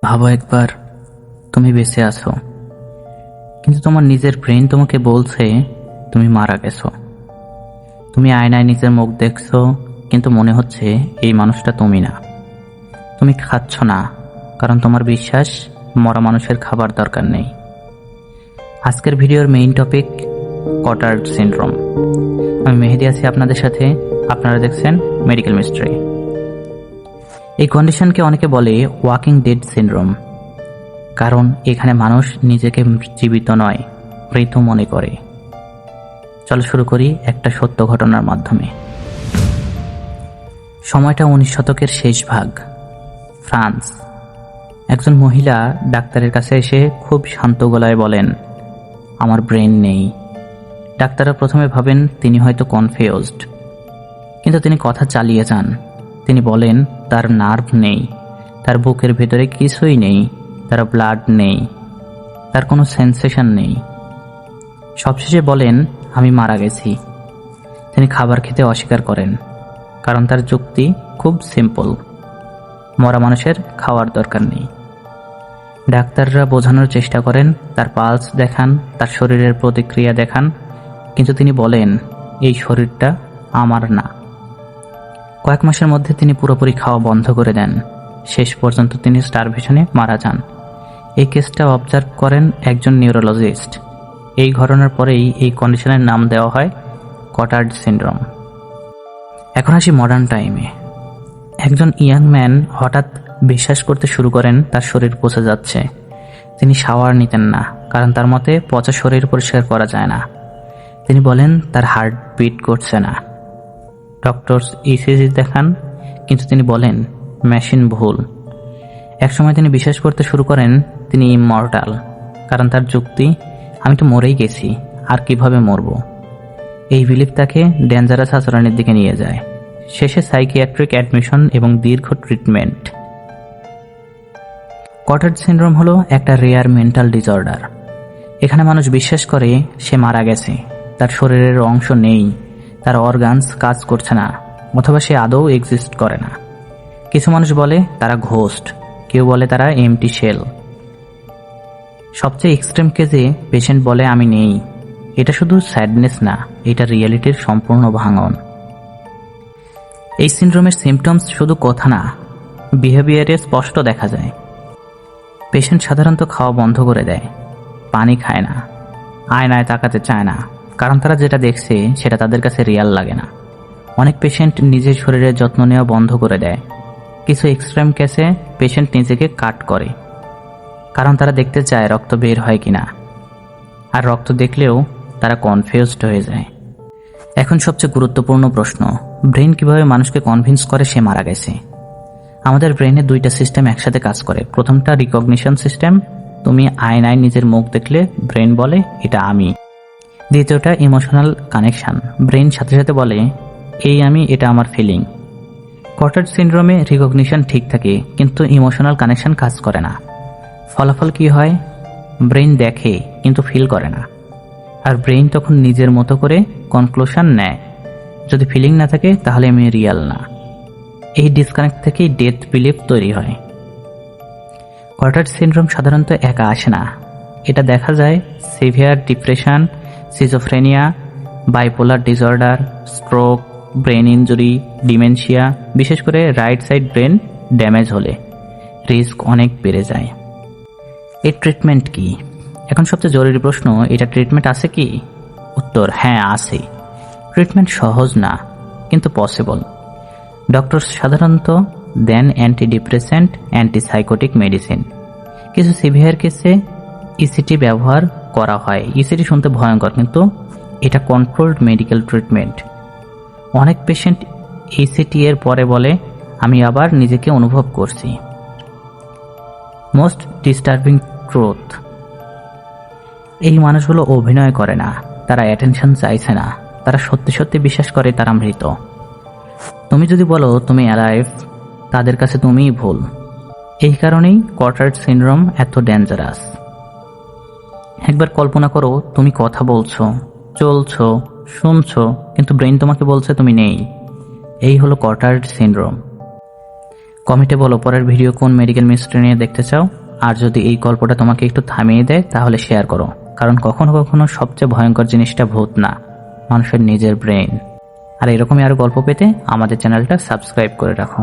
ভাবো একবার, তুমি বেঁচে আছো, কিন্তু তোমার নিজের ব্রেন তোমাকে বলছে তুমি মারা গেছো। তুমি আয়নায় নিজের মুখ দেখছো, কিন্তু মনে হচ্ছে এই মানুষটা তুমি না। তুমি খাচ্ছ না, কারণ তোমার বিশ্বাস মরা মানুষের খাবার দরকার নেই। আজকের ভিডিওর মেইন টপিক কটার্ড সিনড্রোম। আমি মেহেদি আছি আপনাদের সাথে, আপনারা দেখছেন মেডিকেল মিস্ট্রি। এই কন্ডিশনকে অনেকে বলে ওয়াকিং ডেড সিনড্রোম, কারণ এখানে মানুষ নিজেকে জীবিত নয়, মৃত মনে করে। চলো শুরু করি একটা সত্য ঘটনার মাধ্যমে। সময়টা 19 শতকের শেষ ভাগ, ফ্রান্স। একজন মহিলা ডাক্তারের কাছে এসে খুব শান্ত গলায় বলেন, আমার ব্রেন নেই। ডাক্তাররা প্রথমে ভাবেন তিনি হয়তো কনফিউজড, কিন্তু তিনি কথা চালিয়ে যান। তিনি বলেন তার নার্ভ নেই, তার বুকের ভেতরে কিছুই নেই, তার ব্লাড নেই, তার কোনো সেন্সেশন নেই। সবশেষে বলেন আমি মারা গেছি। তিনি খাবার খেতে অস্বীকার করেন, কারণ তার যুক্তি খুব সিম্পল, মরা মানুষের খাওয়ার দরকার নেই। ডাক্তাররা বোঝানোর চেষ্টা করেন, তার পালস দেখান, তার শরীরের প্রতিক্রিয়া দেখান, কিন্তু তিনি বলেন এই শরীরটা আমার না। কয়েক মাসের মধ্যে তিনি পুরোপুরি খাওয়া বন্ধ করে দেন। শেষ পর্যন্ত তিনি স্টারভেশনে মারা যান। এই কেসটা অবজার্ভ করেন একজন নিউরোলজিস্ট। এই ঘটনার পরেই এই কন্ডিশনের নাম দেওয়া হয় কটার্ড সিনড্রোম। এখন আসি মডার্ন টাইমে। একজন ইয়াং ম্যান হঠাৎ বিশ্বাস করতে শুরু করেন তার শরীর পচে যাচ্ছে। তিনি শাওয়ার নিতেন না, কারণ তার মতে পচা শরীর পরিষ্কার করা যায় না। তিনি বলেন তার হার্ট বিট করছে না। ডক্টর ইসিজি দেখান, কিন্তু তিনি বলেন মেশিন ভুল। একসময় তিনি বিশ্বাস করতে শুরু করেন তিনি ইমমর্টাল, কারণ তার যুক্তি আমি তো মরেই গেছি, আর কিভাবে মরব। এই বিলিফ তাকে ডেঞ্জারাস আচরণের দিকে নিয়ে যায়। শেষে সাইকিয়াট্রিক অ্যাডমিশন এবং দীর্ঘ ট্রিটমেন্ট। কটার্ড সিনড্রোম হলো একটা রেয়ার মেন্টাল ডিসঅর্ডার। এখানে মানুষ বিশ্বাস করে সে মারা গেছে, তার শরীরের অংশ নেই, তার অর্গানস কাজ করছে না, অথবা সে আদৌ এক্সিস্ট করে না। কিছু মানুষ বলে তারা ঘোস্ট, কেউ বলে তারা এমটি শেল। সবচেয়ে এক্সট্রিম কেসে পেশেন্ট বলে আমি নেই। এটা শুধু স্যাডনেস না, এটা রিয়েলিটির সম্পূর্ণ ভাঙন। এই সিনড্রোমের সিমটমস শুধু কথা না, বিহেভিয়ারে স্পষ্ট দেখা যায়। পেশেন্ট সাধারণত খাওয়া বন্ধ করে দেয়, পানি খায় না, আয়নায় তাকাতে চায় না, কারণ তারা যেটা দেখছে সেটা তাদের কাছে রিয়াল লাগে না। অনেক পেশেন্ট নিজের শরীরের যত্ন নেওয়া বন্ধ করে দেয়। কিছু এক্সট্রিম কেসে পেশেন্ট নিজেকে কাট করে, কারণ তারা দেখতে চায় রক্ত বের হয় কিনা, আর রক্ত দেখলেও তারা কনফিউজড হয়ে যায়। এখন সবচেয়ে গুরুত্বপূর্ণ প্রশ্ন, ব্রেন কিভাবে মানুষকে কনভিন্স করে সে মারা গেছে? আমাদের ব্রেনে দুইটা সিস্টেম একসাথে কাজ করে। প্রথমটা রিকগনিশন সিস্টেম, তুমি আয়নায় নিজের মুখ দেখলে ব্রেন বলে এটা আমি। দ্বিতীয়টা ইমোশনাল কানেকশন, ব্রেন সাথে সাথে বলে এই আমি, এটা আমার ফিলিং। কটার্ড সিনড্রোমে রিকগনিশন ঠিক থাকে, কিন্তু ইমোশনাল কানেকশন কাজ করে না। ফলাফল কি হয়? ব্রেন দেখে কিন্তু ফিল করে না, আর ব্রেন তখন নিজের মতো করে কনক্লুশন নেয়। যদি ফিলিং না থাকে তাহলে আমি রিয়াল না। এই ডিসকানেক্ট থেকেই ডেথ বিলিফ তৈরি হয়। কটার্ড সিনড্রোম সাধারণত একা আসে না। এটা দেখা যায় severe depression, schizophrenia, bipolar disorder, stroke, brain injury, dementia, বিশেষ করে রাইট সাইড ব্রেন ড্যামেজ হলে রিস্ক অনেক বেড়ে যায়। এর ট্রিটমেন্ট কি? এখন সবচেয়ে জরুরি প্রশ্ন, এটা ট্রিটমেন্ট আছে কি? উত্তর হ্যাঁ আছে। ট্রিটমেন্ট সহজ না, কিন্তু পসিবল। ডক্টর সাধারণত দেন অ্যান্টিডিপ্রেসেন্ট, অ্যান্টিসাইকোটিক মেডিসিন। কিছু সিভিয়ার কেসে ইসিটি ব্যবহার করা হয়। ইসিটি শুনতে ভয়ঙ্কর, কিন্তু এটা কন্ট্রোলড মেডিকেল ট্রিটমেন্ট। অনেক পেশেন্ট ইসিটি এর পরে বলে আমি আবার নিজেকে অনুভব করছি। মোস্ট ডিস্টার্বিং ট্রুথ, এই মানুষগুলো অভিনয় করে না, তারা অ্যাটেনশন চাইছে না, তারা সত্যি সত্যি বিশ্বাস করে তারা মৃত। তুমি যদি বলো তুমি অ্যালাইভ, তাদের কাছে তুমিই ভুল। এই কারণেই কটার্ড সিনড্রোম এত ডেঞ্জারাস। একবার কল্পনা করো তুমি কথা বলছো, চলছো, শুনছো, কিন্তু ব্রেন তোমাকে বলছে তুমি নেই। এই হলো কটার্ড সিনড্রোম। কমেন্টে বলো পরের ভিডিও কোন মেডিকেল মিস্ট্রি নিয়ে দেখতে চাও। আর যদি এই গল্পটা তোমাকে একটু থামিয়ে দেয় তাহলে শেয়ার করো, কারণ কখনো কখনো সবচেয়ে ভয়ঙ্কর জিনিসটা ভূত না, মানুষের নিজের ব্রেইন। আর এরকমই আরো গল্প পেতে আমাদের চ্যানেলটা সাবস্ক্রাইব করে রাখো।